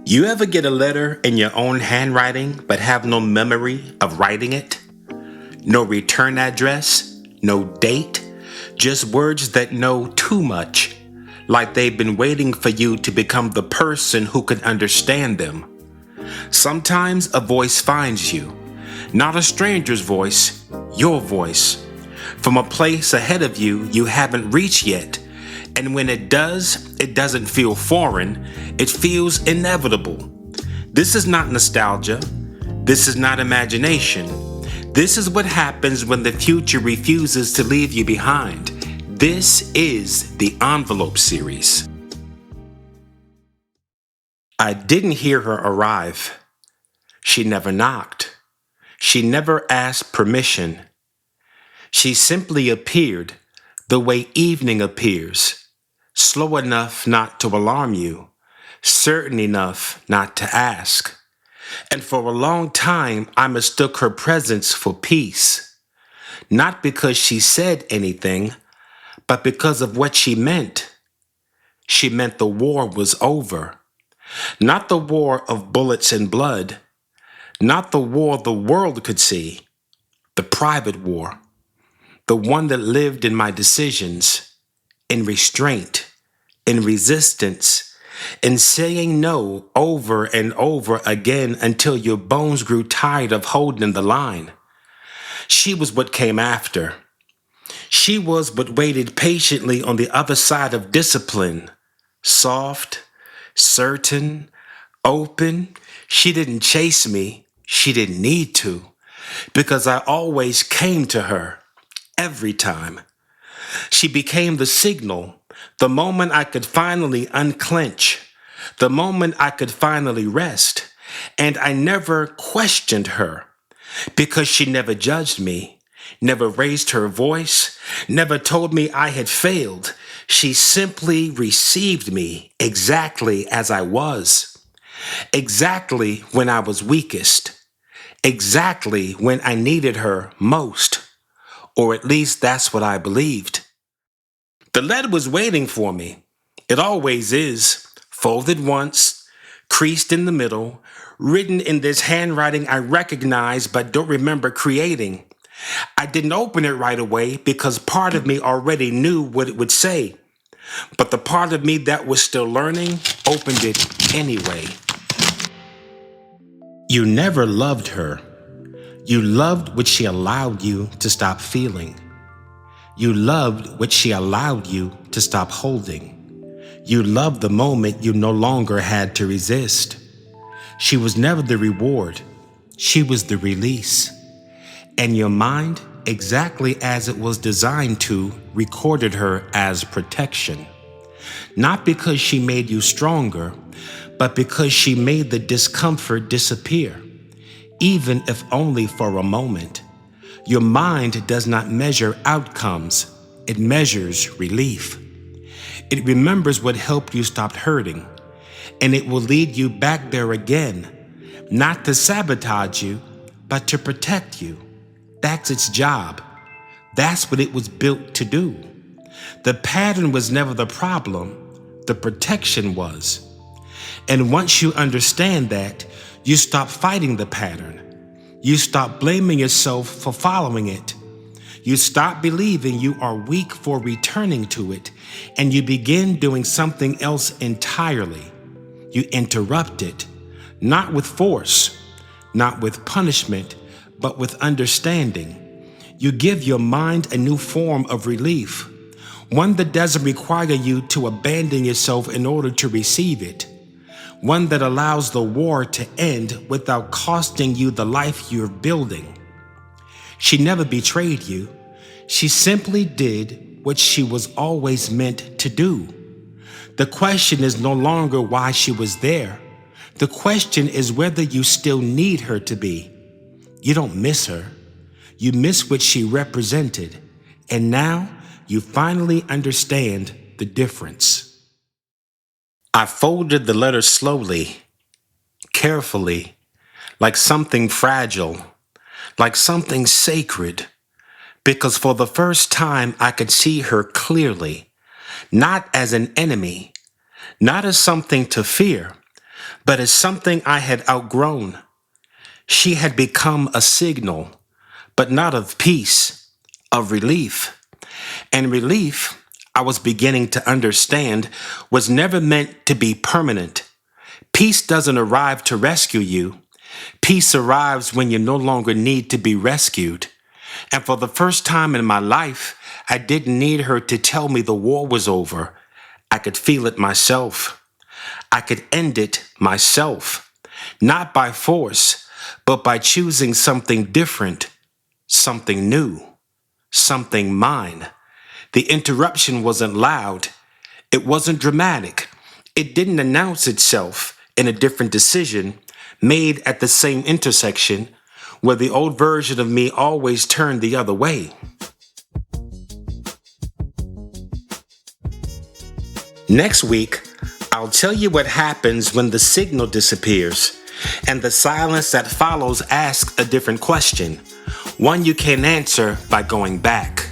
You ever get a letter in your own handwriting but have no memory of writing it? No return address, no date, just words that know too much, like they've been waiting for you to become the person who can understand them. Sometimes a voice finds you, not a stranger's voice, your voice, from a place ahead of you you haven't reached yet. And when it does, it doesn't feel foreign, it feels inevitable. This is not nostalgia. This is not imagination. This is what happens when the future refuses to leave you behind. This is the Envelope series. I didn't hear her arrive. She never knocked. She never asked permission. She simply appeared the way evening appears. Slow enough not to alarm you, certain enough not to ask. And for a long time, I mistook her presence for peace. Not because she said anything, but because of what she meant. She meant the war was over. Not the war of bullets and blood. Not the war the world could see. The private war. The one that lived in my decisions, in restraint, in resistance, in saying no over and over again until your bones grew tired of holding the line. She was what came after. She was what waited patiently on the other side of discipline. Soft, certain, open. She didn't chase me. She didn't need to, because I always came to her, every time. She became the signal, the moment I could finally unclench, the moment I could finally rest. And I never questioned her, because she never judged me, never raised her voice, never told me I had failed. She simply received me exactly as I was, exactly when I was weakest, exactly when I needed her most, or at least that's what I believed. The letter was waiting for me. It always is, folded once, creased in the middle, written in this handwriting I recognize but don't remember creating. I didn't open it right away because part of me already knew what it would say. But the part of me that was still learning opened it anyway. You never loved her. You loved what she allowed you to stop feeling. You loved what she allowed you to stop holding. You loved the moment you no longer had to resist. She was never the reward. She was the release. And your mind, exactly as it was designed to, recorded her as protection. Not because she made you stronger, but because she made the discomfort disappear, even if only for a moment. Your mind does not measure outcomes, it measures relief. It remembers what helped you stop hurting, and it will lead you back there again, not to sabotage you, but to protect you. That's its job. That's what it was built to do. The pattern was never the problem, the protection was. And once you understand that, you stop fighting the pattern. You stop blaming yourself for following it. You stop believing you are weak for returning to it, and you begin doing something else entirely. You interrupt it, not with force, not with punishment, but with understanding. You give your mind a new form of relief, one that doesn't require you to abandon yourself in order to receive it. One that allows the war to end without costing you the life you're building. She never betrayed you. She simply did what she was always meant to do. The question is no longer why she was there. The question is whether you still need her to be. You don't miss her. You miss what she represented. And now you finally understand the difference. I folded the letter slowly, carefully, like something fragile, like something sacred, because for the first time I could see her clearly, not as an enemy, not as something to fear, but as something I had outgrown. She had become a signal, but not of peace, of relief. And relief, I was beginning to understand, was never meant to be permanent. Peace doesn't arrive to rescue you. Peace arrives when you no longer need to be rescued. And for the first time in my life, I didn't need her to tell me the war was over. I could feel it myself. I could end it myself. Not by force, but by choosing something different, something new, something mine. The interruption wasn't loud. It wasn't dramatic. It didn't announce itself in a different decision made at the same intersection where the old version of me always turned the other way. Next week, I'll tell you what happens when the signal disappears and the silence that follows asks a different question, one you can't answer by going back.